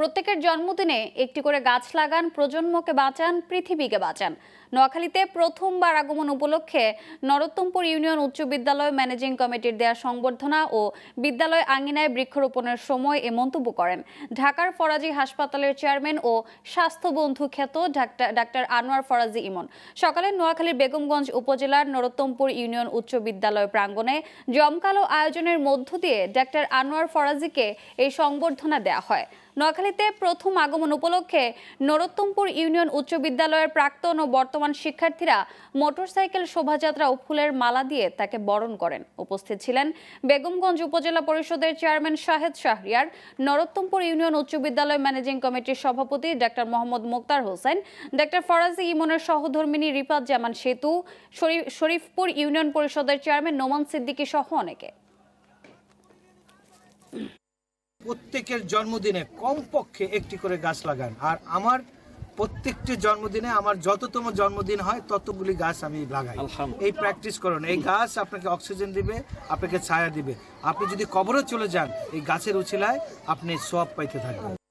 প্রত্যেকের জন্মদিনে একটি করে গাছ লাগান, প্রজন্মকে বাঁচান, পৃথিবীকে বাঁচান। নোয়াখালীতে প্রথমবার আগমন উপলক্ষে নরোত্তমপুর ইউনিয়ন উচ্চ বিদ্যালয় ম্যানেজিং কমিটির দেয়া সংবর্ধনা ও বিদ্যালয় আঙ্গিনায় বৃক্ষরোপণের সময় এ মন্তব্য করেন ঢাকার ফরাজি হাসপাতালের চেয়ারম্যান ও স্বাস্থ্যবন্ধু খ্যাত ডাক্তার আনোয়ার ফরাজি ইমন। সকালে নোয়াখালীর বেগমগঞ্জ উপজেলার নরোত্তমপুর ইউনিয়ন উচ্চ বিদ্যালয় প্রাঙ্গণে জমকালো আয়োজনের মধ্য দিয়ে ডাক্তার আনোয়ার ফরাজিকে এই সংবর্ধনা দেওয়া হয়। নোয়াখালীতে প্রথম আগমন উপলক্ষে নরোত্তমপুর ইউনিয়ন উচ্চ বিদ্যালয়ের প্রাক্তন ও বর্তমান শিক্ষার্থীরা মোটরসাইকেল শোভাযাত্রা ও ফুলের মালা দিয়ে তাকে বরণ করেন। উপস্থিত ছিলেন বেগমগঞ্জ উপজেলা পরিষদের চেয়ারম্যান শাহেদ শাহরিয়ার, নরোত্তমপুর ইউনিয়ন উচ্চ বিদ্যালয় ম্যানেজিং কমিটির সভাপতি ডাক্তার মোহাম্মদ মুক্তার হোসেন, ডাক্তার ফরাজি ইমনের সহধর্মিনী রিফাত জামান সেতু, শরীফপুর ইউনিয়ন পরিষদের চেয়ারম্যান নোমান সিদ্দিকী সহ অনেকে। প্রত্যেকের জন্মদিনে কমপক্ষে একটি করে গাছ লাগান। আর আমার প্রত্যেকটি জন্মদিনে আমার যততম জন্মদিন হয় ততগুলি গাছ আমি লাগাই। এই প্র্যাকটিস করুন। এই গাছ আপনাকে অক্সিজেন দিবে, আপনাকে ছায়া দিবে। আপনি যদি কবরে চলে যান, এই গাছের উছিলায় আপনি সওয়াব পাইতে থাকবেন।